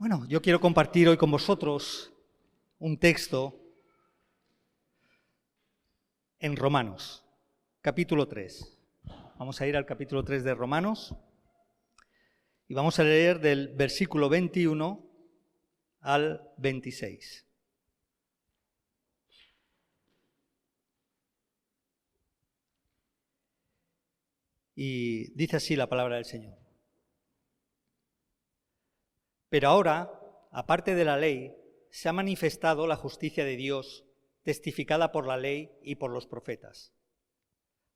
Bueno, yo quiero compartir hoy con vosotros un texto en Romanos, capítulo 3. Vamos a ir al capítulo 3 de Romanos y vamos a leer del versículo 21 al 26. Y dice así la palabra del Señor. Pero ahora, aparte de la ley, se ha manifestado la justicia de Dios, testificada por la ley y por los profetas.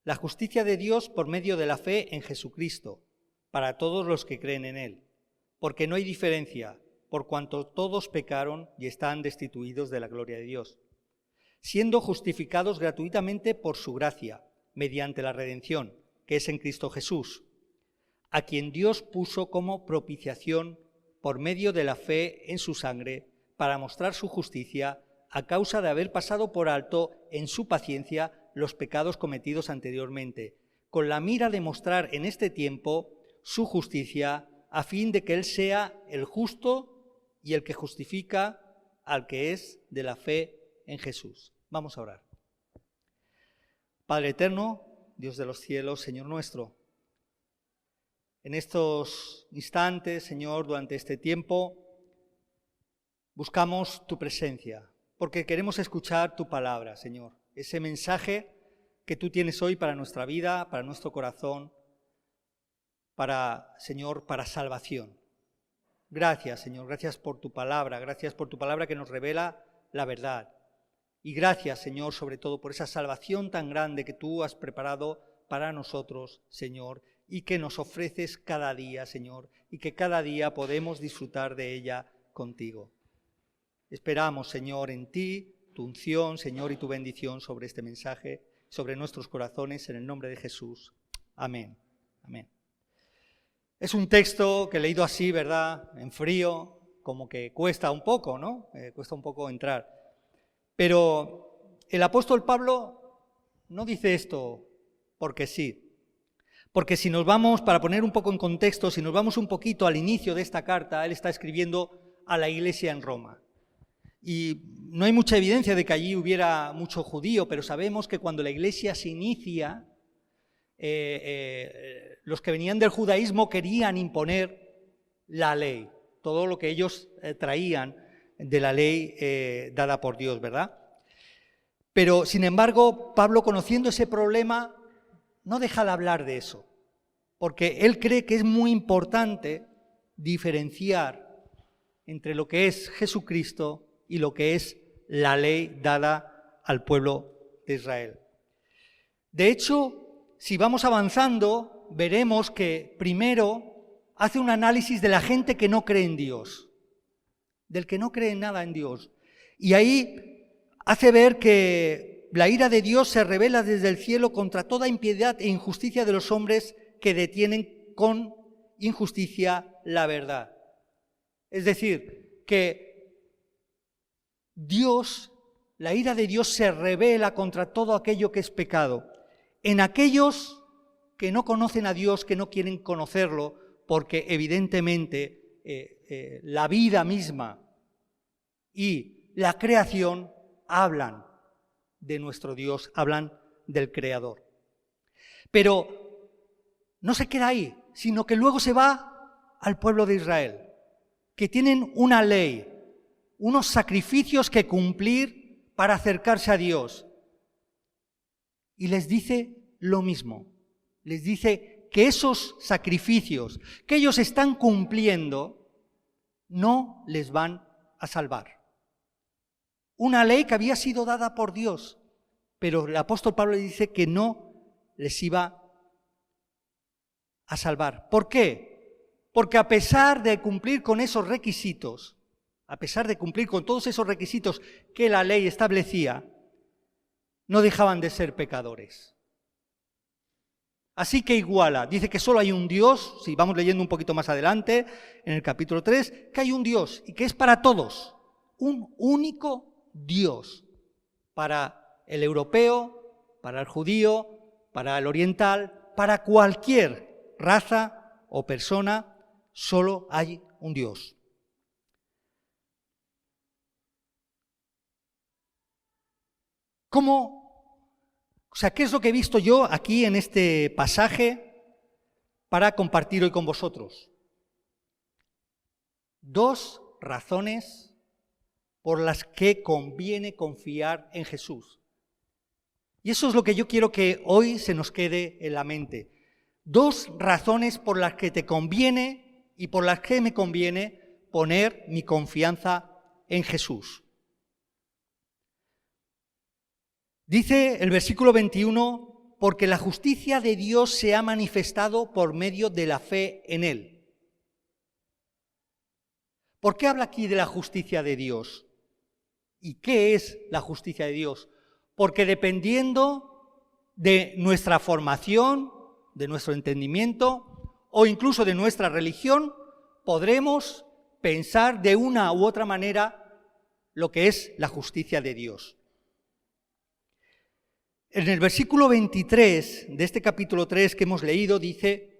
La justicia de Dios por medio de la fe en Jesucristo, para todos los que creen en Él, porque no hay diferencia, por cuanto todos pecaron y están destituidos de la gloria de Dios, siendo justificados gratuitamente por su gracia, mediante la redención, que es en Cristo Jesús, a quien Dios puso como propiciación por medio de la fe en su sangre, para mostrar su justicia, a causa de haber pasado por alto en su paciencia los pecados cometidos anteriormente, con la mira de mostrar en este tiempo su justicia, a fin de que Él sea el justo y el que justifica al que es de la fe en Jesús. Vamos a orar. Padre eterno, Dios de los cielos, Señor nuestro, en estos instantes, Señor, durante este tiempo, buscamos tu presencia, porque queremos escuchar tu palabra, Señor. Ese mensaje que tú tienes hoy para nuestra vida, para nuestro corazón, Señor, para salvación. Gracias, Señor, gracias por tu palabra que nos revela la verdad. Y gracias, Señor, sobre todo por esa salvación tan grande que tú has preparado para nosotros, Señor, y que nos ofreces cada día, Señor, y que cada día podemos disfrutar de ella contigo. Esperamos, Señor, en ti, tu unción, Señor, y tu bendición sobre este mensaje, sobre nuestros corazones, en el nombre de Jesús. Amén. Amén. Es un texto que leído así, ¿verdad?, en frío, como que cuesta un poco, ¿no? Cuesta un poco entrar. Pero el apóstol Pablo no dice esto porque sí. Porque si nos vamos, para poner un poco en contexto, si nos vamos un poquito al inicio de esta carta, él está escribiendo a la iglesia en Roma. Y no hay mucha evidencia de que allí hubiera mucho judío, pero sabemos que cuando la iglesia se inicia, los que venían del judaísmo querían imponer la ley, todo lo que ellos traían de la ley dada por Dios, ¿verdad? Pero, sin embargo, Pablo, conociendo ese problema, no deja de hablar de eso, porque él cree que es muy importante diferenciar entre lo que es Jesucristo y lo que es la ley dada al pueblo de Israel. De hecho, si vamos avanzando, veremos que primero hace un análisis de la gente que no cree en Dios, del que no cree en nada en Dios, y ahí hace ver que la ira de Dios se revela desde el cielo contra toda impiedad e injusticia de los hombres que detienen con injusticia la verdad. Es decir, que Dios, la ira de Dios se revela contra todo aquello que es pecado, en aquellos que no conocen a Dios, que no quieren conocerlo, porque evidentemente la vida misma y la creación hablan de nuestro Dios, hablan del Creador. Pero no se queda ahí, sino que luego se va al pueblo de Israel, que tienen una ley, unos sacrificios que cumplir para acercarse a Dios. Y les dice lo mismo, les dice que esos sacrificios que ellos están cumpliendo no les van a salvar. Una ley que había sido dada por Dios, pero el apóstol Pablo dice que no les iba a salvar. ¿Por qué? Porque a pesar de cumplir con esos requisitos, a pesar de cumplir con todos esos requisitos que la ley establecía, no dejaban de ser pecadores. Así que iguala, dice que solo hay un Dios, si vamos leyendo un poquito más adelante, en el capítulo 3, que hay un Dios y que es para todos, un único Dios, para el europeo, para el judío, para el oriental, para cualquier raza o persona, solo hay un Dios. ¿qué es lo que he visto yo aquí en este pasaje para compartir hoy con vosotros? 2 razones por las que conviene confiar en Jesús. Y eso es lo que yo quiero que hoy se nos quede en la mente. 2 razones por las que te conviene y por las que me conviene poner mi confianza en Jesús. Dice el versículo 21, porque la justicia de Dios se ha manifestado por medio de la fe en Él. ¿Por qué habla aquí de la justicia de Dios? ¿Y qué es la justicia de Dios? Porque dependiendo de nuestra formación, de nuestro entendimiento o incluso de nuestra religión, podremos pensar de una u otra manera lo que es la justicia de Dios. En el versículo 23 de este capítulo 3 que hemos leído dice: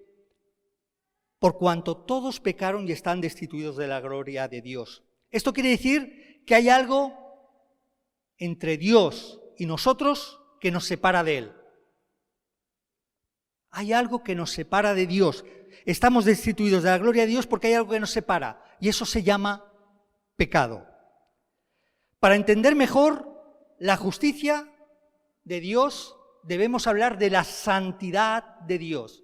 por cuanto todos pecaron y están destituidos de la gloria de Dios. Esto quiere decir que hay algo entre Dios y nosotros que nos separa de Él. Hay algo que nos separa de Dios. Estamos destituidos de la gloria de Dios porque hay algo que nos separa, y eso se llama pecado. Para entender mejor la justicia de Dios, debemos hablar de la santidad de Dios.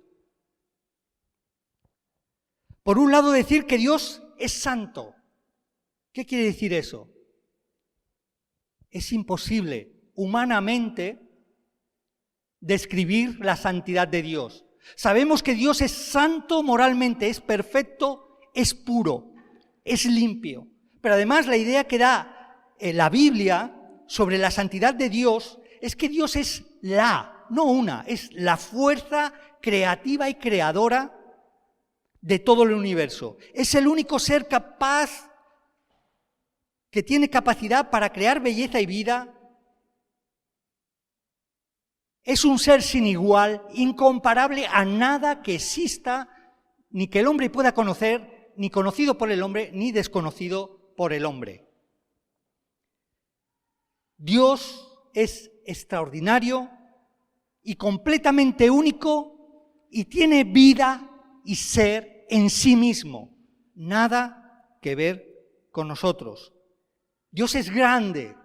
Por un lado, decir que Dios es santo. ¿Qué quiere decir eso? Es imposible humanamente describir la santidad de Dios. Sabemos que Dios es santo moralmente, es perfecto, es puro, es limpio. Pero además la idea que da la Biblia sobre la santidad de Dios es que Dios es no una, es la fuerza creativa y creadora de todo el universo. Es el único ser capaz, que tiene capacidad para crear belleza y vida. Es un ser sin igual, incomparable a nada que exista, ni que el hombre pueda conocer, ni conocido por el hombre, ni desconocido por el hombre. Dios es extraordinario y completamente único y tiene vida y ser en sí mismo, nada que ver con nosotros. Dios es grande,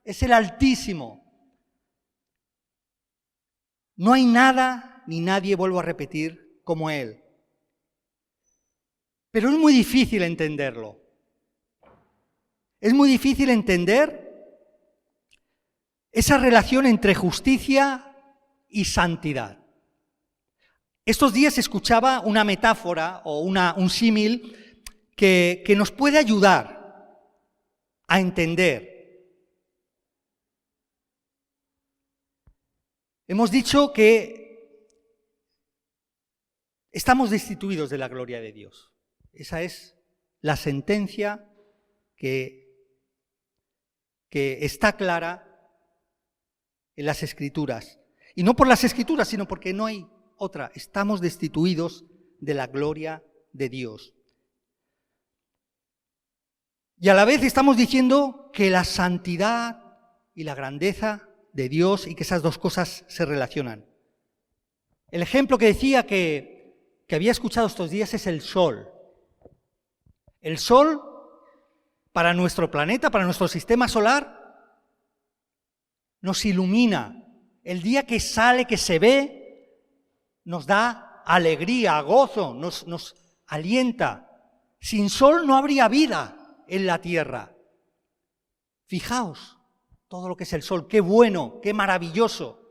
es el Altísimo. No hay nada ni nadie, vuelvo a repetir, como Él. Pero es muy difícil entenderlo. Es muy difícil entender esa relación entre justicia y santidad. Estos días escuchaba una metáfora o un símil que nos puede ayudar a entender. Hemos dicho que estamos destituidos de la gloria de Dios. Esa es la sentencia que está clara en las Escrituras. Y no por las Escrituras, sino porque no hay otra. Estamos destituidos de la gloria de Dios. Y a la vez estamos diciendo que la santidad y la grandeza de Dios y que esas dos cosas se relacionan. El ejemplo que decía que había escuchado estos días es el sol. El sol, para nuestro planeta, para nuestro sistema solar, nos ilumina. El día que sale, que se ve, nos da alegría, gozo, nos alienta. Sin sol no habría vida en la tierra. Fijaos todo lo que es el sol, qué bueno, qué maravilloso.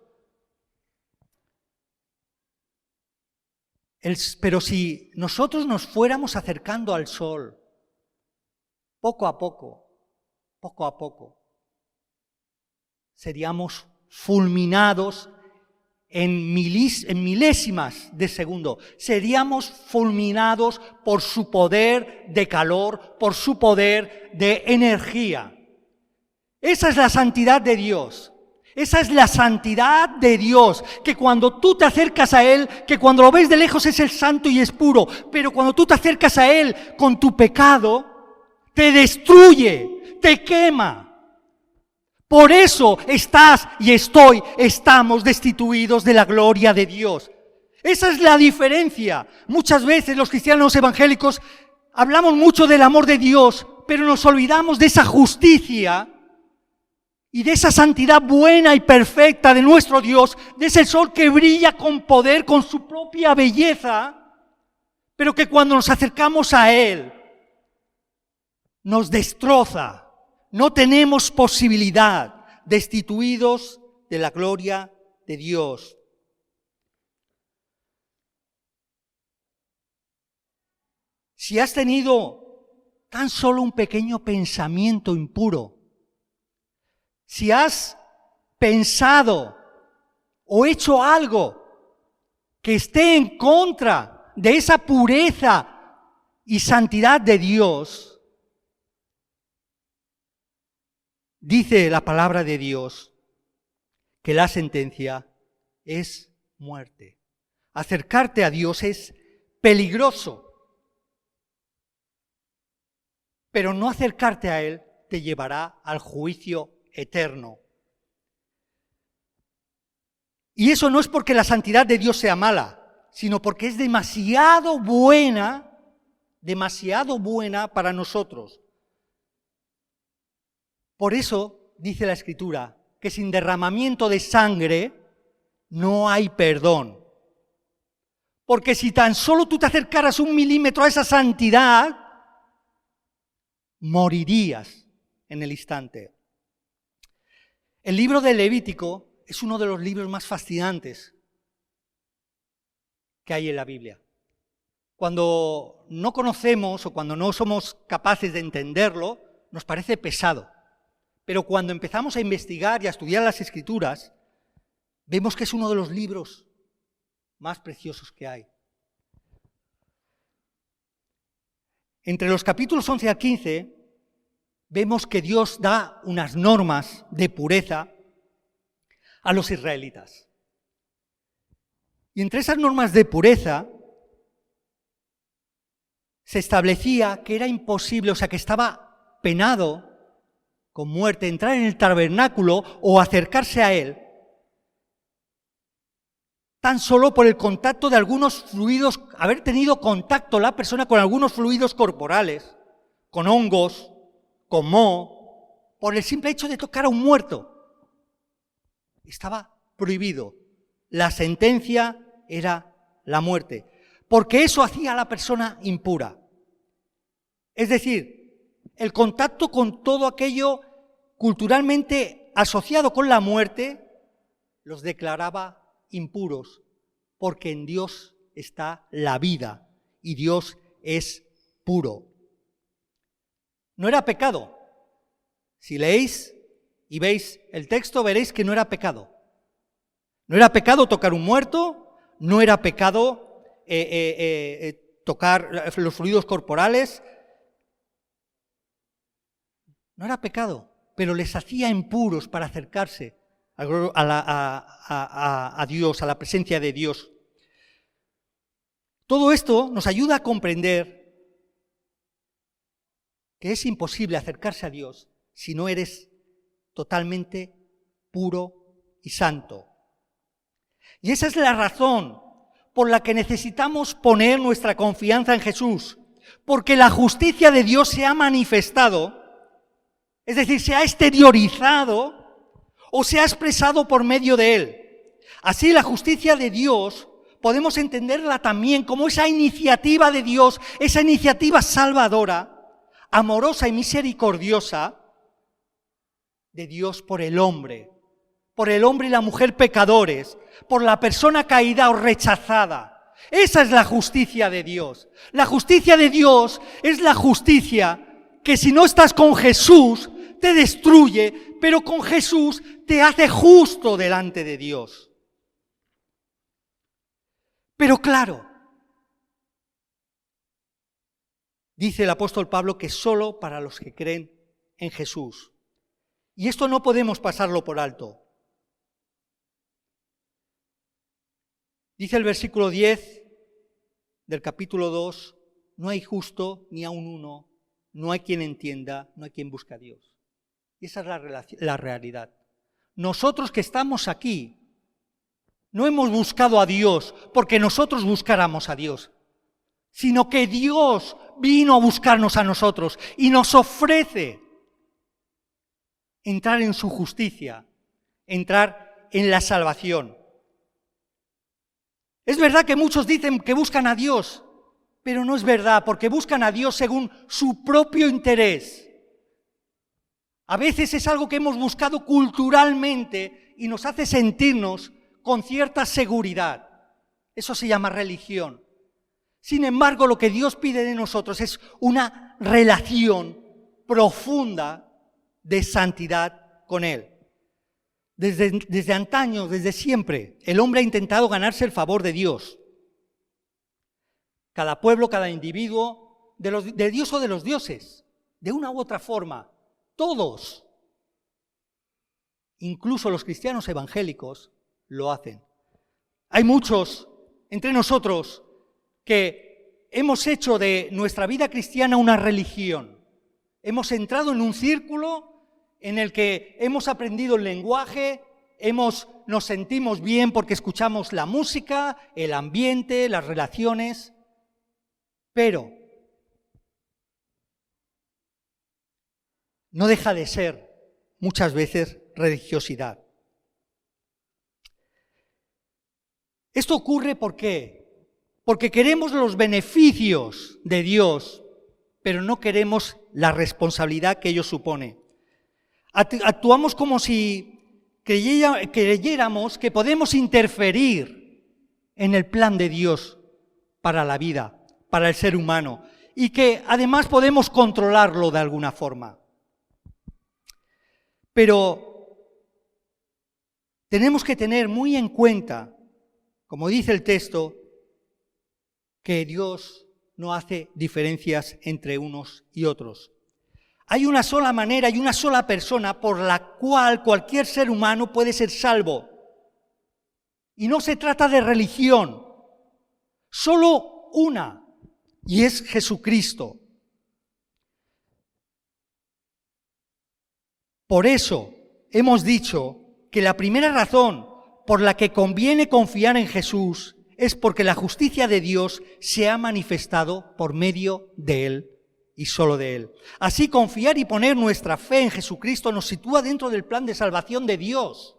Pero si nosotros nos fuéramos acercando al sol, poco a poco, seríamos fulminados en milésimas de segundo. Seríamos fulminados por su poder de calor, por su poder de energía. Esa es la santidad de Dios. Esa es la santidad de Dios, que cuando tú te acercas a Él, que cuando lo ves de lejos es el santo y es puro, pero cuando tú te acercas a Él con tu pecado, te destruye, te quema. Por eso estás y estamos destituidos de la gloria de Dios. Esa es la diferencia. Muchas veces los cristianos evangélicos hablamos mucho del amor de Dios, pero nos olvidamos de esa justicia y de esa santidad buena y perfecta de nuestro Dios, de ese sol que brilla con poder, con su propia belleza, pero que cuando nos acercamos a Él, nos destroza. No tenemos posibilidad, destituidos de la gloria de Dios. Si has tenido tan solo un pequeño pensamiento impuro, si has pensado o hecho algo que esté en contra de esa pureza y santidad de Dios, dice la palabra de Dios que la sentencia es muerte. Acercarte a Dios es peligroso, pero no acercarte a Él te llevará al juicio eterno. Y eso no es porque la santidad de Dios sea mala, sino porque es demasiado buena para nosotros. Por eso dice la Escritura que sin derramamiento de sangre no hay perdón. Porque si tan solo tú te acercaras 1 milímetro a esa santidad, morirías en el instante. El libro de Levítico es uno de los libros más fascinantes que hay en la Biblia. Cuando no conocemos o cuando no somos capaces de entenderlo, nos parece pesado. Pero cuando empezamos a investigar y a estudiar las Escrituras, vemos que es uno de los libros más preciosos que hay. Entre los capítulos 11 al 15, vemos que Dios da unas normas de pureza a los israelitas. Y entre esas normas de pureza se establecía que era imposible, o sea, que estaba penado con muerte entrar en el tabernáculo o acercarse a él, tan solo por el contacto de algunos fluidos, haber tenido contacto la persona con algunos fluidos corporales, con hongos, con moho, por el simple hecho de tocar a un muerto. Estaba prohibido. La sentencia era la muerte, porque eso hacía a la persona impura. Es decir, el contacto con todo aquello culturalmente asociado con la muerte los declaraba impuros, porque en Dios está la vida y Dios es puro. No era pecado. Si leéis y veis el texto, veréis que no era pecado. No era pecado tocar un muerto, no era pecado tocar los fluidos corporales. No era pecado, pero les hacía impuros para acercarse a Dios, a la presencia de Dios. Todo esto nos ayuda a comprender que es imposible acercarse a Dios si no eres totalmente puro y santo. Y esa es la razón por la que necesitamos poner nuestra confianza en Jesús, porque la justicia de Dios se ha manifestado, es decir, se ha exteriorizado o se ha expresado por medio de Él. Así la justicia de Dios podemos entenderla también como esa iniciativa de Dios, esa iniciativa salvadora, amorosa y misericordiosa de Dios por el hombre y la mujer pecadores, por la persona caída o rechazada. Esa es la justicia de Dios. La justicia de Dios es la justicia que si no estás con Jesús te destruye, pero con Jesús te hace justo delante de Dios. Pero claro, dice el apóstol Pablo que solo para los que creen en Jesús. Y esto no podemos pasarlo por alto. Dice el versículo 10 del capítulo 2, no hay justo ni aun uno, no hay quien entienda, no hay quien busque a Dios. Y esa es la realidad. Nosotros que estamos aquí, no hemos buscado a Dios porque nosotros buscáramos a Dios, sino que Dios vino a buscarnos a nosotros y nos ofrece entrar en su justicia, entrar en la salvación. Es verdad que muchos dicen que buscan a Dios, pero no es verdad, porque buscan a Dios según su propio interés. A veces es algo que hemos buscado culturalmente y nos hace sentirnos con cierta seguridad. Eso se llama religión. Sin embargo, lo que Dios pide de nosotros es una relación profunda de santidad con Él. Desde antaño, desde siempre, el hombre ha intentado ganarse el favor de Dios. Cada pueblo, cada individuo, de Dios o de los dioses, de una u otra forma, todos, incluso los cristianos evangélicos, lo hacen. Hay muchos entre nosotros que hemos hecho de nuestra vida cristiana una religión. Hemos entrado en un círculo en el que hemos aprendido el lenguaje, nos sentimos bien porque escuchamos la música, el ambiente, las relaciones, pero no deja de ser muchas veces religiosidad. Esto ocurre ¿por qué? Porque queremos los beneficios de Dios, pero no queremos la responsabilidad que ello supone. Actuamos como si creyéramos que podemos interferir en el plan de Dios para la vida, para el ser humano, y que además podemos controlarlo de alguna forma. Pero tenemos que tener muy en cuenta, como dice el texto, que Dios no hace diferencias entre unos y otros. Hay una sola manera y una sola persona por la cual cualquier ser humano puede ser salvo. Y no se trata de religión, solo una, y es Jesucristo. Por eso hemos dicho que la primera razón por la que conviene confiar en Jesús es porque la justicia de Dios se ha manifestado por medio de Él y solo de Él. Así, confiar y poner nuestra fe en Jesucristo nos sitúa dentro del plan de salvación de Dios.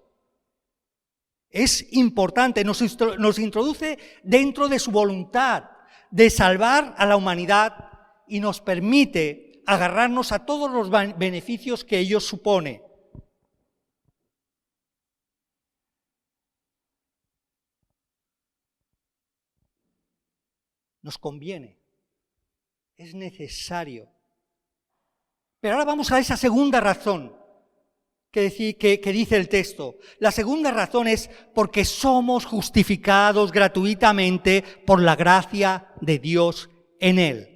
Es importante, nos introduce dentro de su voluntad de salvar a la humanidad y nos permite agarrarnos a todos los beneficios que ello supone. Nos conviene, es necesario. Pero ahora vamos a esa segunda razón que dice el texto. La segunda razón es porque somos justificados gratuitamente por la gracia de Dios en Él.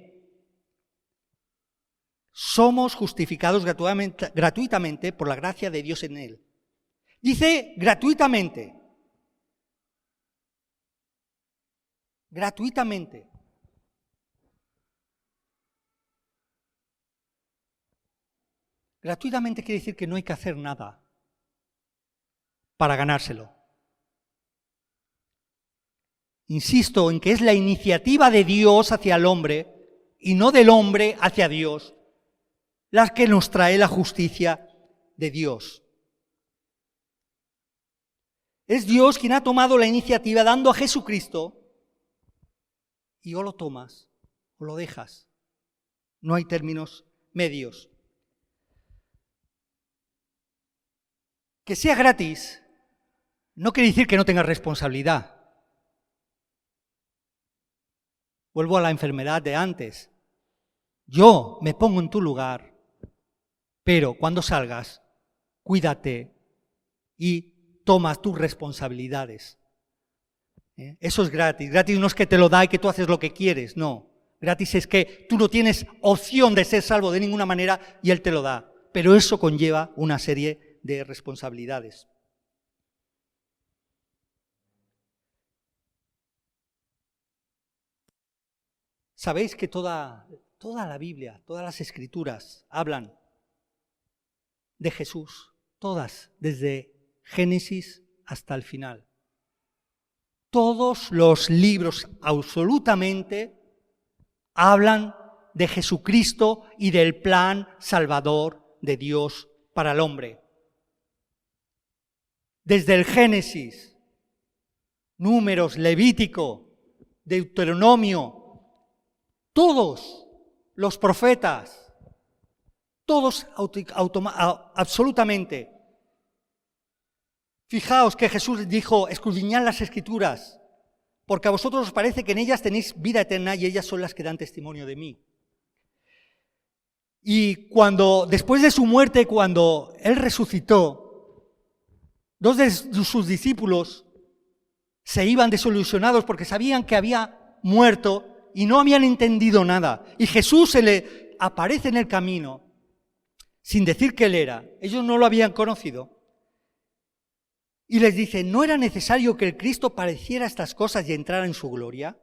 Somos justificados gratuitamente por la gracia de Dios en Él. Dice gratuitamente. Gratuitamente. Gratuitamente quiere decir que no hay que hacer nada para ganárselo. Insisto en que es la iniciativa de Dios hacia el hombre y no del hombre hacia Dios la que nos trae la justicia de Dios. Es Dios quien ha tomado la iniciativa dando a Jesucristo y o lo tomas o lo dejas. No hay términos medios. Que sea gratis no quiere decir que no tengas responsabilidad. Vuelvo a la enfermedad de antes. Yo me pongo en tu lugar, pero cuando salgas, cuídate y tomas tus responsabilidades. Eso es gratis. Gratis no es que te lo da y que tú haces lo que quieres, no. Gratis es que tú no tienes opción de ser salvo de ninguna manera y Él te lo da. Pero eso conlleva una serie de responsabilidades. Sabéis que toda la Biblia, todas las Escrituras hablan de Jesús, todas, desde Génesis hasta el final. Todos los libros absolutamente hablan de Jesucristo y del plan salvador de Dios para el hombre. Desde el Génesis, Números, Levítico, Deuteronomio, todos los profetas, todos absolutamente. Fijaos que Jesús dijo, escudriñad las Escrituras, porque a vosotros os parece que en ellas tenéis vida eterna y ellas son las que dan testimonio de mí. Y después de su muerte, cuando Él resucitó, dos de sus discípulos se iban desilusionados porque sabían que había muerto y no habían entendido nada. Y Jesús se le aparece en el camino sin decir que Él era. Ellos no lo habían conocido. Y les dice, ¿no era necesario que el Cristo padeciera estas cosas y entrara en su gloria?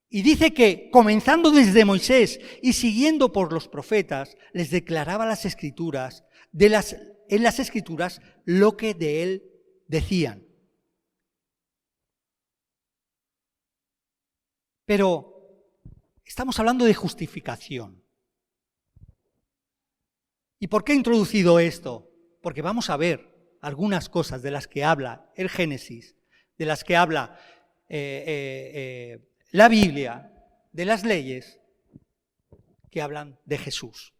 Y dice que, comenzando desde Moisés y siguiendo por los profetas, les declaraba las Escrituras, en las Escrituras lo que de Él decían. Pero estamos hablando de justificación. ¿Y por qué he introducido esto? Porque vamos a ver algunas cosas de las que habla el Génesis, de las que habla la Biblia, de las leyes que hablan de Jesús.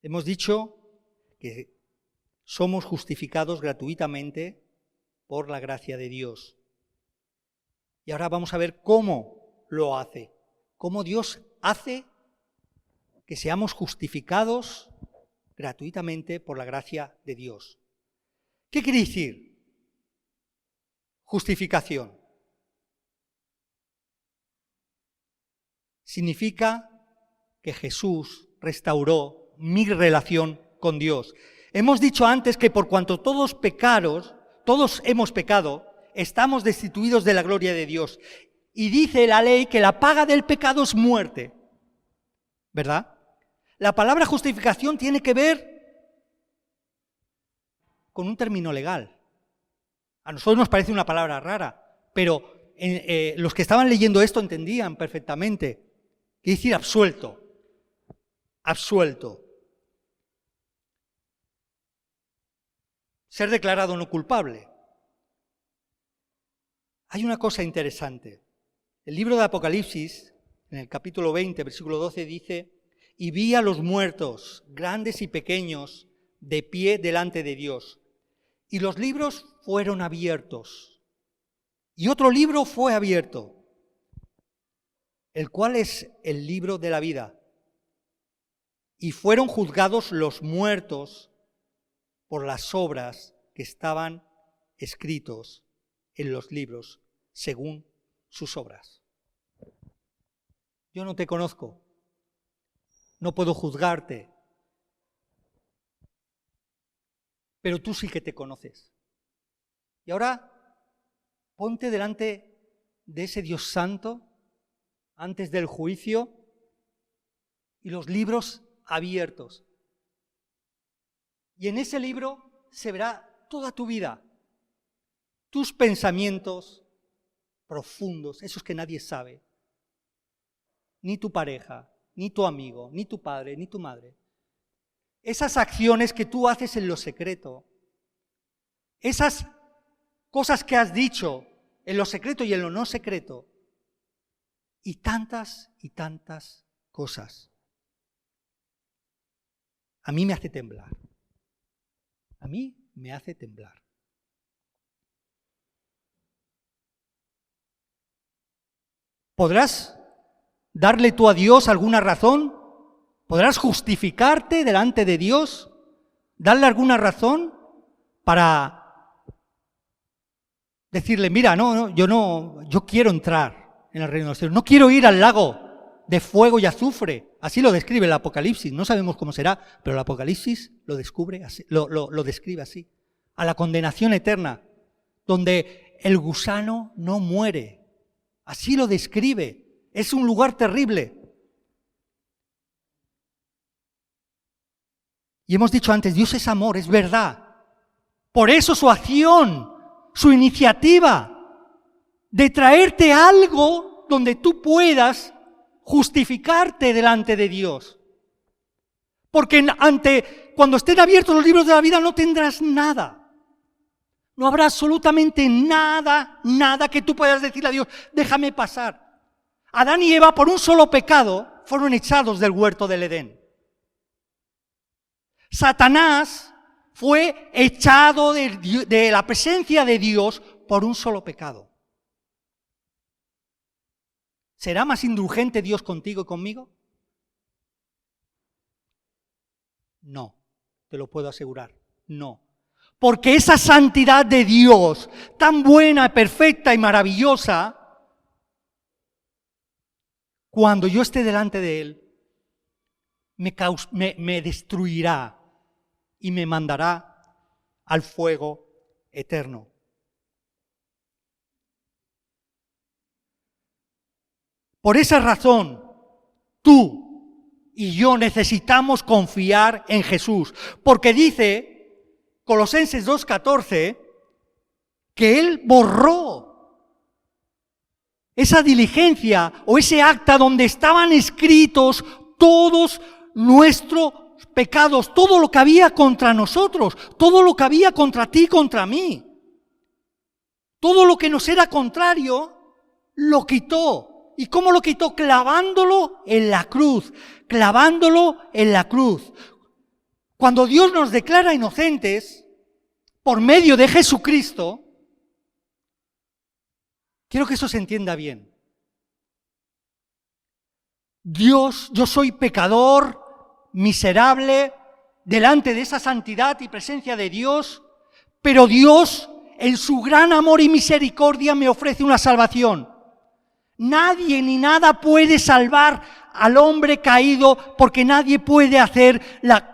Hemos dicho que somos justificados gratuitamente por la gracia de Dios. Y ahora vamos a ver cómo lo hace, cómo Dios hace que seamos justificados gratuitamente por la gracia de Dios. ¿Qué quiere decir justificación? Significa que Jesús restauró mi relación con Dios. Hemos dicho antes que por cuanto todos hemos pecado, estamos destituidos de la gloria de Dios. Y dice la ley que la paga del pecado es muerte. ¿Verdad? La palabra justificación tiene que ver con un término legal. A nosotros nos parece una palabra rara, pero los que estaban leyendo esto entendían perfectamente. Quiere decir absuelto. Absuelto. Ser declarado no culpable. Hay una cosa interesante. El libro de Apocalipsis, en el capítulo 20, versículo 12, dice: y vi a los muertos, grandes y pequeños, de pie delante de Dios. Y los libros fueron abiertos. Y otro libro fue abierto, el cual es el libro de la vida. Y fueron juzgados los muertos por las obras que estaban escritos en los libros, según sus obras. Yo no te conozco, no puedo juzgarte, pero tú sí que te conoces. Y ahora ponte delante de ese Dios santo, antes del juicio, y los libros abiertos. Y en ese libro se verá toda tu vida, tus pensamientos profundos, esos que nadie sabe, ni tu pareja, ni tu amigo, ni tu padre, ni tu madre. Esas acciones que tú haces en lo secreto, esas cosas que has dicho en lo secreto y en lo no secreto, y tantas cosas. A mí me hace temblar. A mí me hace temblar. ¿Podrás darle tú a Dios alguna razón? ¿Podrás justificarte delante de Dios? ¿Darle alguna razón para decirle, mira, yo quiero entrar en el reino de los cielos, no quiero ir al lago de fuego y azufre? Así lo describe el Apocalipsis, no sabemos cómo será, pero el Apocalipsis lo describe así, a la condenación eterna, donde el gusano no muere. Así lo describe. Es un lugar terrible. Y hemos dicho antes, Dios es amor, es verdad. Por eso su acción, su iniciativa de traerte algo donde tú puedas justificarte delante de Dios. Porque cuando estén abiertos los libros de la vida no tendrás nada. No habrá absolutamente nada que tú puedas decirle a Dios, déjame pasar. Adán y Eva, por un solo pecado, fueron echados del huerto del Edén. Satanás fue echado de la presencia de Dios por un solo pecado. ¿Será más indulgente Dios contigo y conmigo? No, te lo puedo asegurar, no. Porque esa santidad de Dios, tan buena, perfecta y maravillosa, cuando yo esté delante de Él, me destruirá y me mandará al fuego eterno. Por esa razón, tú y yo necesitamos confiar en Jesús, porque dice Colosenses 2:14 que Él borró esa diligencia o ese acta donde estaban escritos todos nuestros pecados, todo lo que había contra nosotros, todo lo que había contra ti, contra mí. Todo lo que nos era contrario, lo quitó. ¿Y cómo lo quitó? Clavándolo en la cruz, clavándolo en la cruz. Cuando Dios nos declara inocentes, por medio de Jesucristo, quiero que eso se entienda bien. Dios, yo soy pecador, miserable, delante de esa santidad y presencia de Dios, pero Dios, en su gran amor y misericordia, me ofrece una salvación. Nadie ni nada puede salvar al hombre caído, porque nadie puede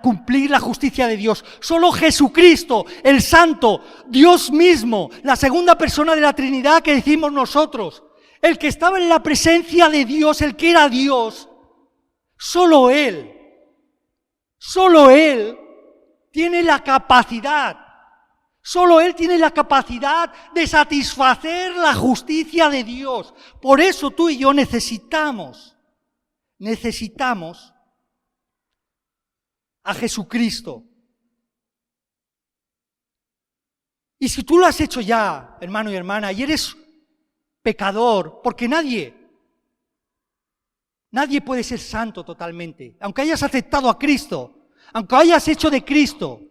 cumplir la justicia de Dios. Solo Jesucristo, el Santo, Dios mismo, la segunda persona de la Trinidad que decimos nosotros, el que estaba en la presencia de Dios, el que era Dios, solo Él tiene la capacidad, solo Él tiene la capacidad de satisfacer la justicia de Dios. Por eso tú y yo necesitamos a Jesucristo. Y si tú lo has hecho ya, hermano y hermana, y eres pecador, porque nadie puede ser santo totalmente, aunque hayas aceptado a Cristo, aunque hayas hecho de Cristo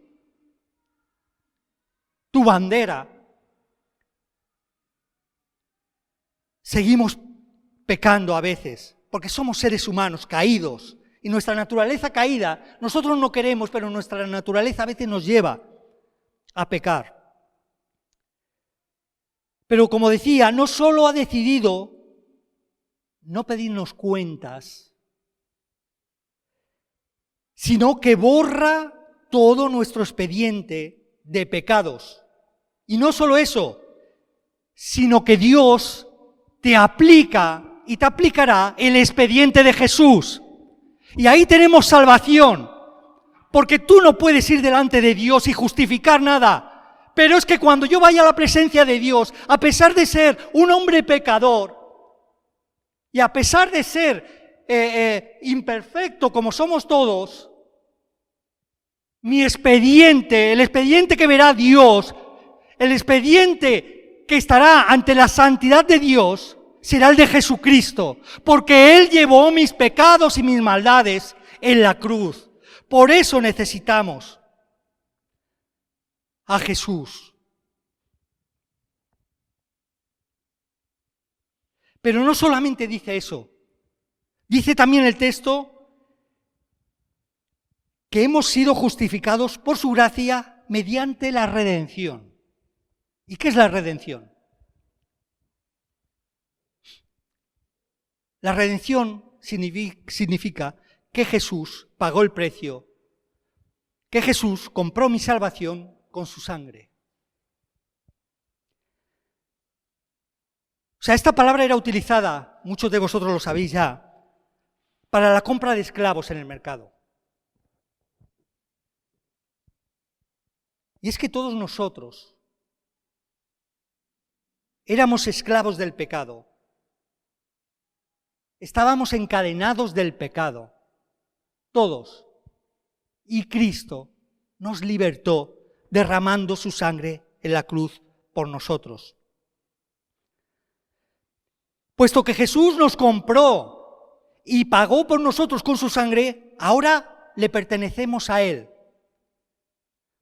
tu bandera, seguimos pecando a veces, porque somos seres humanos caídos, y nuestra naturaleza caída, nosotros no queremos, pero nuestra naturaleza a veces nos lleva a pecar. Pero como decía, no solo ha decidido no pedirnos cuentas, sino que borra todo nuestro expediente de pecados. Y no solo eso, sino que Dios te aplica y te aplicará el expediente de Jesús. Y ahí tenemos salvación, porque tú no puedes ir delante de Dios y justificar nada. Pero es que cuando yo vaya a la presencia de Dios, a pesar de ser un hombre pecador, y a pesar de ser imperfecto como somos todos, mi expediente, el expediente que verá Dios, el expediente que estará ante la santidad de Dios, será el de Jesucristo, porque Él llevó mis pecados y mis maldades en la cruz. Por eso necesitamos a Jesús. Pero no solamente dice eso, dice también el texto que hemos sido justificados por su gracia mediante la redención. ¿Y qué es la redención? La redención significa que Jesús pagó el precio, que Jesús compró mi salvación con su sangre. O sea, esta palabra era utilizada, muchos de vosotros lo sabéis ya, para la compra de esclavos en el mercado. Y es que todos nosotros éramos esclavos del pecado. Estábamos encadenados del pecado. Todos. Y Cristo nos libertó derramando su sangre en la cruz por nosotros. Puesto que Jesús nos compró y pagó por nosotros con su sangre, ahora le pertenecemos a Él.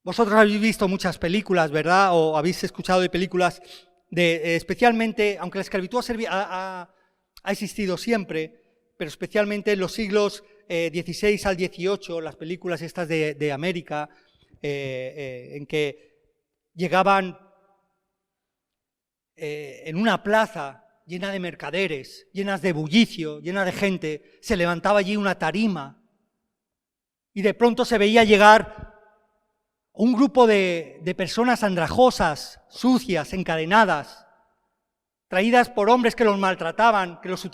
Vosotros habéis visto muchas películas, ¿verdad? O habéis escuchado de películas de, especialmente, aunque la esclavitud ha existido siempre, pero especialmente en los siglos XVI al XVIII, las películas estas de América, en que llegaban en una plaza llena de mercaderes, llenas de bullicio, llena de gente, se levantaba allí una tarima y de pronto se veía llegar un grupo de personas andrajosas, sucias, encadenadas, traídas por hombres que los maltrataban, que los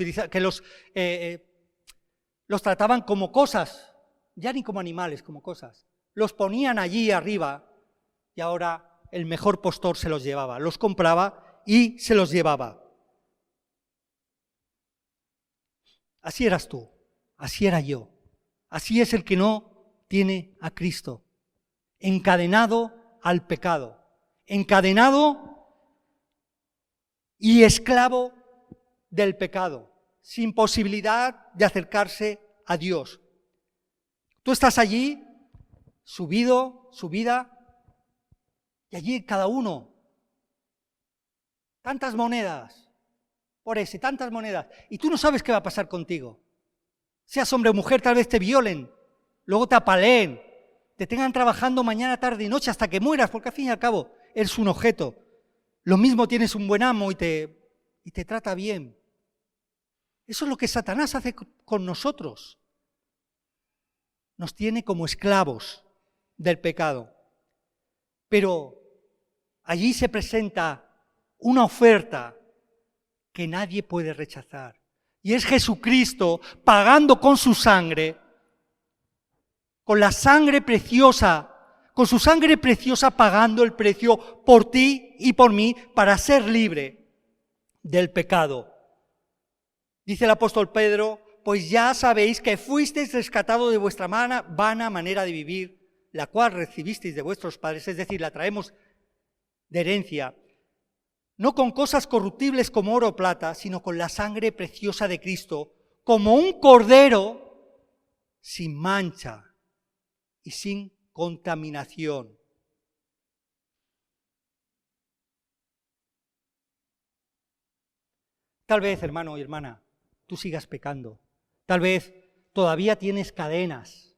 trataban como cosas, ya ni como animales, como cosas. Los ponían allí arriba y ahora el mejor postor se los llevaba, los compraba y se los llevaba. Así eras tú, así era yo, así es el que no tiene a Cristo, encadenado al pecado, encadenado y esclavo del pecado, sin posibilidad de acercarse a Dios. Tú estás allí, subido, subida, y allí cada uno, tantas monedas, por ese, tantas monedas, y tú no sabes qué va a pasar contigo. Seas hombre o mujer, tal vez te violen, luego te apaleen, te tengan trabajando mañana, tarde y noche hasta que mueras, porque al fin y al cabo eres un objeto. Lo mismo tienes un buen amo y te trata bien. Eso es lo que Satanás hace con nosotros. Nos tiene como esclavos del pecado. Pero allí se presenta una oferta que nadie puede rechazar. Y es Jesucristo pagando con su sangre, con la sangre preciosa, con su sangre preciosa pagando el precio por ti y por mí para ser libre del pecado. Dice el apóstol Pedro, pues ya sabéis que fuisteis rescatados de vuestra vana manera de vivir, la cual recibisteis de vuestros padres, es decir, la traemos de herencia, no con cosas corruptibles como oro o plata, sino con la sangre preciosa de Cristo, como un cordero sin mancha y sin contaminación. Tal vez, hermano y hermana, tú sigas pecando. Tal vez todavía tienes cadenas.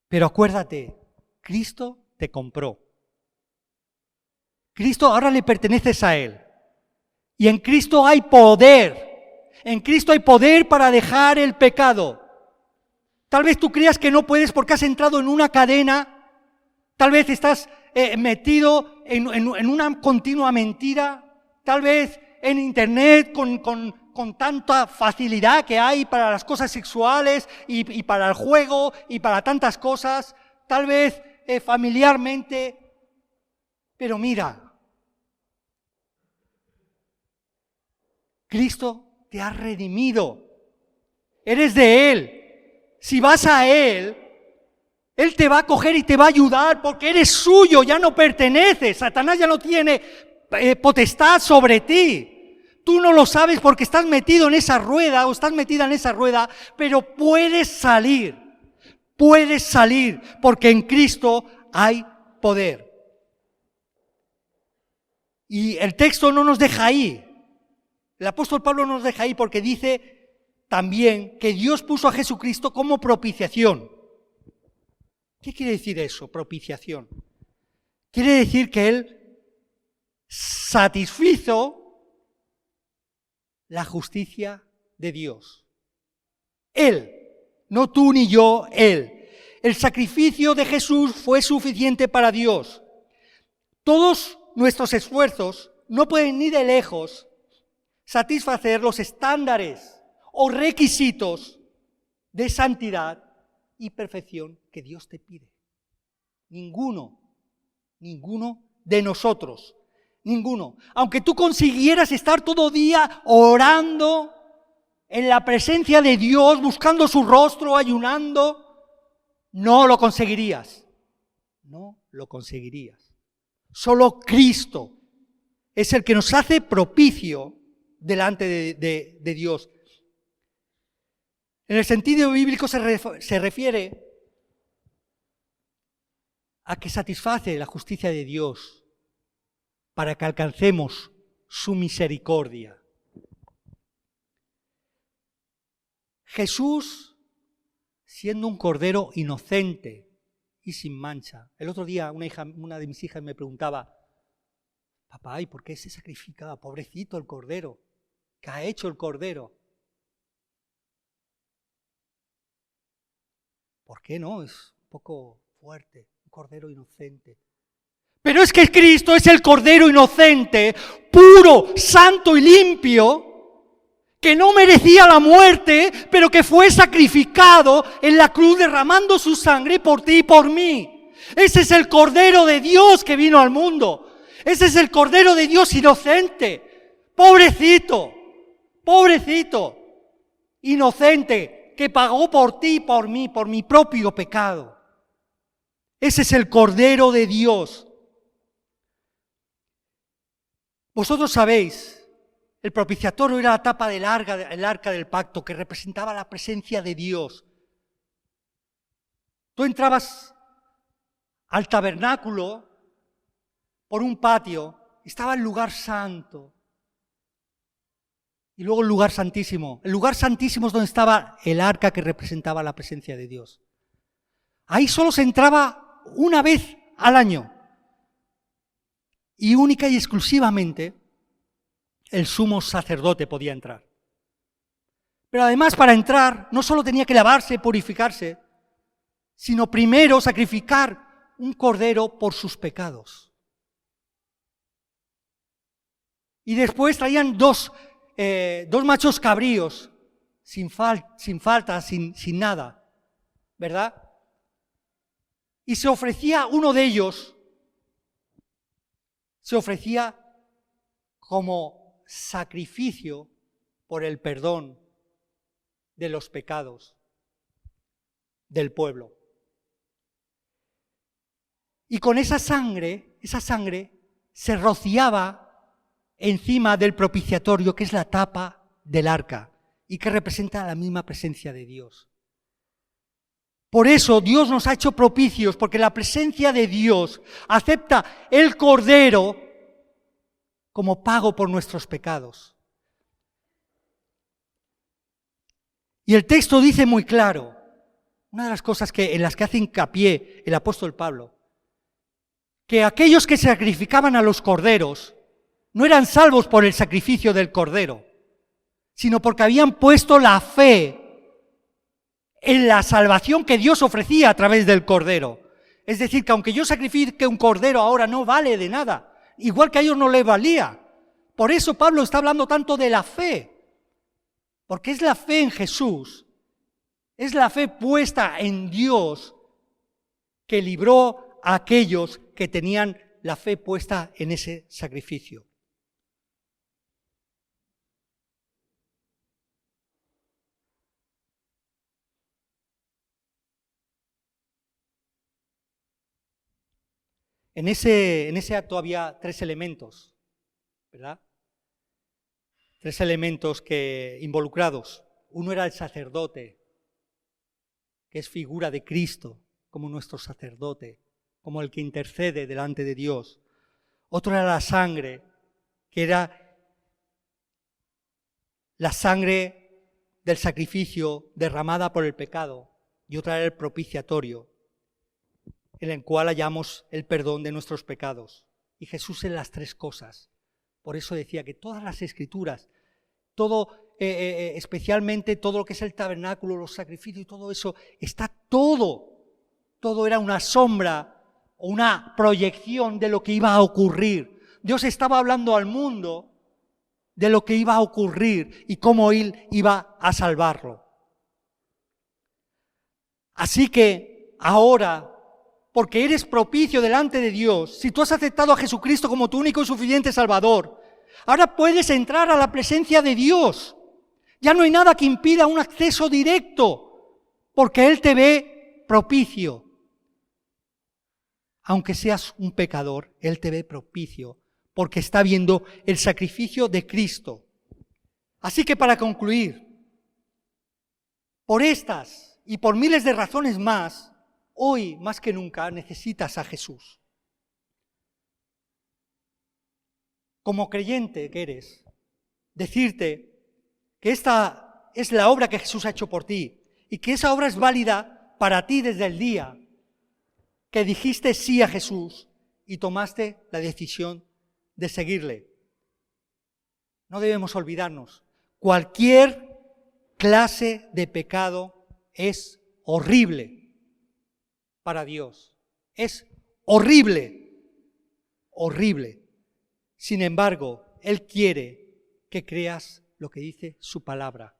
Pero acuérdate, Cristo te compró. Cristo ahora le perteneces a Él. Y en Cristo hay poder. En Cristo hay poder para dejar el pecado. Tal vez tú creas que no puedes porque has entrado en una cadena. Tal vez estás metido en una continua mentira. Tal vez en internet con tanta facilidad que hay para las cosas sexuales y para el juego y para tantas cosas. Tal vez familiarmente. Pero mira, Cristo te ha redimido. Eres de Él. Si vas a Él, Él te va a coger y te va a ayudar porque eres suyo, ya no perteneces. Satanás ya no tiene potestad sobre ti. Tú no lo sabes porque estás metido en esa rueda o estás metida en esa rueda, pero puedes salir porque en Cristo hay poder. Y el texto no nos deja ahí. El apóstol Pablo no nos deja ahí porque dice también que Dios puso a Jesucristo como propiciación. ¿Qué quiere decir eso, propiciación? Quiere decir que Él satisfizo la justicia de Dios. Él, no tú ni yo, Él. El sacrificio de Jesús fue suficiente para Dios. Todos nuestros esfuerzos no pueden ni de lejos satisfacer los estándares o requisitos de santidad y perfección que Dios te pide. Ninguno de nosotros, ninguno. Aunque tú consiguieras estar todo día orando en la presencia de Dios, buscando su rostro, ayunando, no lo conseguirías. No lo conseguirías. Solo Cristo es el que nos hace propicio delante de Dios. En el sentido bíblico se refiere a que satisface la justicia de Dios para que alcancemos su misericordia. Jesús, siendo un cordero inocente y sin mancha. El otro día una de mis hijas me preguntaba, papá, ¿y por qué se sacrifica? Pobrecito el cordero. ¿Qué ha hecho el cordero? ¿Por qué no? Es un poco fuerte, un cordero inocente. Pero es que Cristo es el cordero inocente, puro, santo y limpio, que no merecía la muerte, pero que fue sacrificado en la cruz derramando su sangre por ti y por mí. Ese es el Cordero de Dios que vino al mundo. Ese es el Cordero de Dios inocente. Pobrecito, inocente, que pagó por ti y por mí, por mi propio pecado. Ese es el Cordero de Dios. Vosotros sabéis, el propiciatorio era la tapa del arca del pacto, que representaba la presencia de Dios. Tú entrabas al tabernáculo por un patio, estaba el lugar santo y luego el lugar santísimo. El lugar santísimo es donde estaba el arca que representaba la presencia de Dios. Ahí solo se entraba una vez al año y única y exclusivamente el sumo sacerdote podía entrar. Pero además, para entrar no solo tenía que lavarse, purificarse, sino primero sacrificar un cordero por sus pecados. Y después traían dos machos cabríos, sin falta, sin nada, ¿verdad? Y se ofrecía uno de ellos, se ofrecía como sacrificio por el perdón de los pecados del pueblo. Y con esa sangre se rociaba encima del propiciatorio, que es la tapa del arca y que representa la misma presencia de Dios. Por eso Dios nos ha hecho propicios, porque la presencia de Dios acepta el cordero como pago por nuestros pecados. Y el texto dice muy claro, una de las cosas en las que hace hincapié el apóstol Pablo, que aquellos que sacrificaban a los corderos no eran salvos por el sacrificio del cordero, sino porque habían puesto la fe en la salvación que Dios ofrecía a través del cordero. Es decir, que aunque yo sacrifique un cordero ahora no vale de nada, igual que a ellos no les valía. Por eso Pablo está hablando tanto de la fe, porque es la fe en Jesús, es la fe puesta en Dios que libró a aquellos que tenían la fe puesta en ese sacrificio. En ese acto había tres elementos, ¿verdad? Tres elementos involucrados. Uno era el sacerdote, que es figura de Cristo, como nuestro sacerdote, como el que intercede delante de Dios. Otro era la sangre, que era la sangre del sacrificio derramada por el pecado. Y otra era el propiciatorio, en el cual hallamos el perdón de nuestros pecados. Y Jesús en las tres cosas. Por eso decía que todas las Escrituras, todo, especialmente todo lo que es el tabernáculo, los sacrificios y todo eso, está todo era una sombra o una proyección de lo que iba a ocurrir. Dios estaba hablando al mundo de lo que iba a ocurrir y cómo Él iba a salvarlo. Así que ahora, porque eres propicio delante de Dios, si tú has aceptado a Jesucristo como tu único y suficiente Salvador, ahora puedes entrar a la presencia de Dios. Ya no hay nada que impida un acceso directo, porque Él te ve propicio. Aunque seas un pecador, Él te ve propicio, porque está viendo el sacrificio de Cristo. Así que para concluir, por estas y por miles de razones más, hoy más que nunca necesitas a Jesús. Como creyente que eres, decirte que esta es la obra que Jesús ha hecho por ti y que esa obra es válida para ti desde el día que dijiste sí a Jesús y tomaste la decisión de seguirle. No debemos olvidarnos, cualquier clase de pecado es horrible para Dios. Es horrible, horrible. Sin embargo, Él quiere que creas lo que dice su palabra.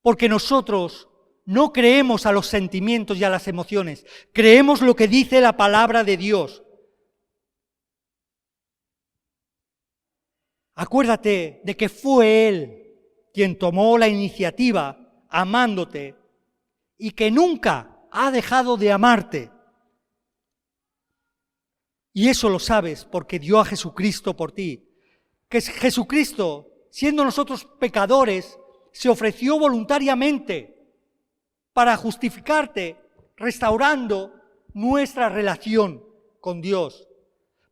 Porque nosotros no creemos a los sentimientos y a las emociones, creemos lo que dice la palabra de Dios. Acuérdate de que fue Él quien tomó la iniciativa amándote y que nunca ha dejado de amarte. Y eso lo sabes porque dio a Jesucristo por ti. Que Jesucristo, siendo nosotros pecadores, se ofreció voluntariamente para justificarte, restaurando nuestra relación con Dios.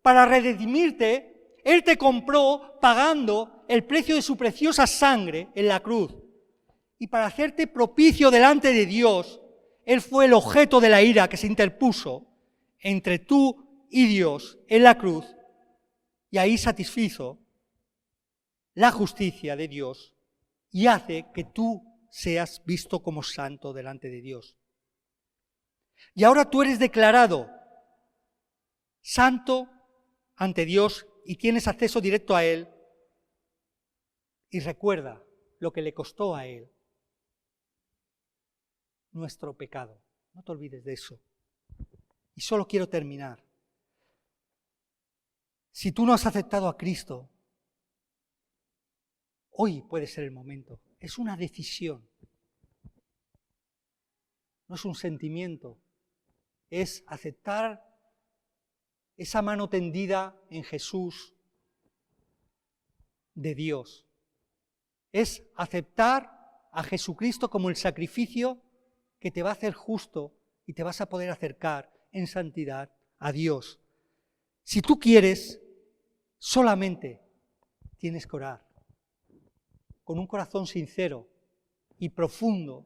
Para redimirte, Él te compró pagando el precio de su preciosa sangre en la cruz. Y para hacerte propicio delante de Dios, Él fue el objeto de la ira que se interpuso entre tú y Dios en la cruz, y ahí satisfizo la justicia de Dios y hace que tú seas visto como santo delante de Dios. Y ahora tú eres declarado santo ante Dios y tienes acceso directo a Él. Y recuerda lo que le costó a Él nuestro pecado. No te olvides de eso. Y solo quiero terminar. Si tú no has aceptado a Cristo, hoy puede ser el momento. Es una decisión. No es un sentimiento. Es aceptar esa mano tendida en Jesús de Dios. Es aceptar a Jesucristo como el sacrificio que te va a hacer justo y te vas a poder acercar en santidad a Dios. Si tú quieres, solamente tienes que orar con un corazón sincero y profundo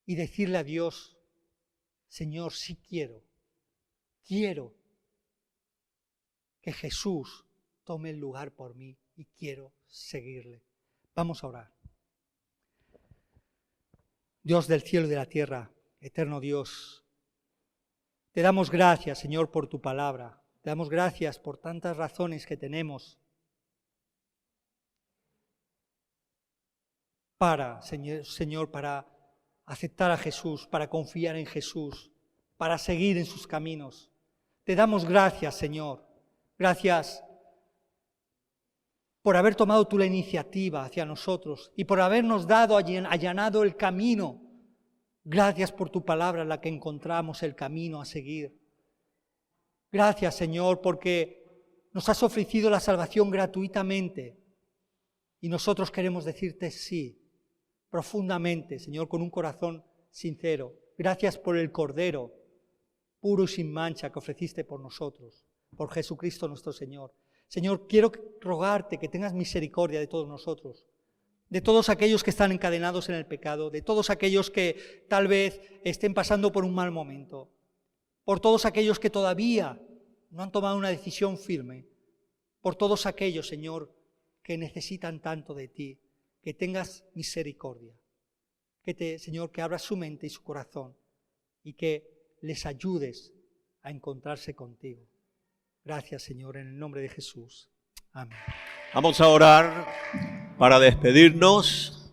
y decirle a Dios: Señor, sí quiero que Jesús tome el lugar por mí y quiero seguirle. Vamos a orar. Dios del cielo y de la tierra, eterno Dios, te damos gracias, Señor, por tu palabra. Te damos gracias por tantas razones que tenemos para, Señor, para aceptar a Jesús, para confiar en Jesús, para seguir en sus caminos. Te damos gracias, Señor. Gracias por haber tomado tú la iniciativa hacia nosotros y por habernos allanado el camino. Gracias por tu palabra en la que encontramos el camino a seguir. Gracias, Señor, porque nos has ofrecido la salvación gratuitamente y nosotros queremos decirte sí, profundamente, Señor, con un corazón sincero. Gracias por el Cordero puro y sin mancha que ofreciste por nosotros, por Jesucristo nuestro Señor. Señor, quiero rogarte que tengas misericordia de todos nosotros, de todos aquellos que están encadenados en el pecado, de todos aquellos que tal vez estén pasando por un mal momento, por todos aquellos que todavía no han tomado una decisión firme, por todos aquellos, Señor, que necesitan tanto de ti, que tengas misericordia, Señor, que abras su mente y su corazón y que les ayudes a encontrarse contigo. Gracias, Señor, en el nombre de Jesús. Amén. Vamos a orar para despedirnos,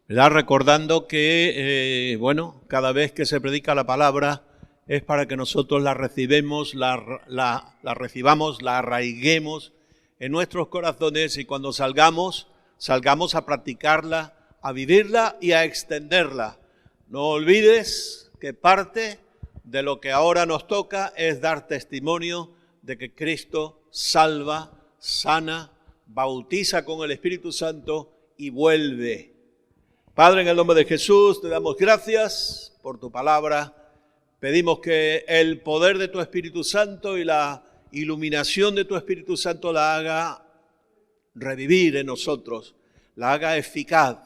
¿verdad? Recordando que, cada vez que se predica la palabra es para que nosotros la recibamos, la arraiguemos en nuestros corazones y cuando salgamos a practicarla, a vivirla y a extenderla. No olvides que parte de lo que ahora nos toca es dar testimonio de que Cristo salva, sana, bautiza con el Espíritu Santo y vuelve. Padre, en el nombre de Jesús, te damos gracias por tu palabra. Pedimos que el poder de tu Espíritu Santo y la iluminación de tu Espíritu Santo la haga revivir en nosotros, la haga eficaz.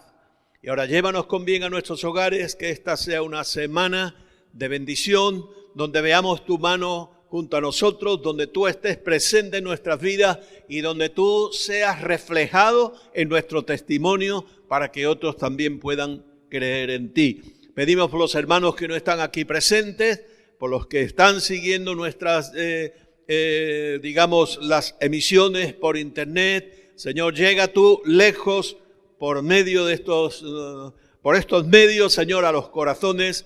Y ahora llévanos con bien a nuestros hogares, que esta sea una semana de bendición, donde veamos tu mano junto a nosotros, donde tú estés presente en nuestras vidas y donde tú seas reflejado en nuestro testimonio para que otros también puedan creer en ti. Pedimos por los hermanos que no están aquí presentes, por los que están siguiendo nuestras, las emisiones por internet. Señor, llega tú lejos por medio de por estos medios, Señor, a los corazones.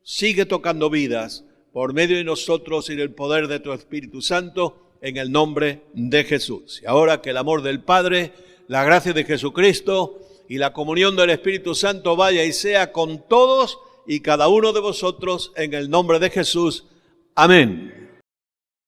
Sigue tocando vidas por medio de nosotros y del poder de tu Espíritu Santo, en el nombre de Jesús. Y ahora que el amor del Padre, la gracia de Jesucristo y la comunión del Espíritu Santo vaya y sea con todos y cada uno de vosotros, en el nombre de Jesús. Amén.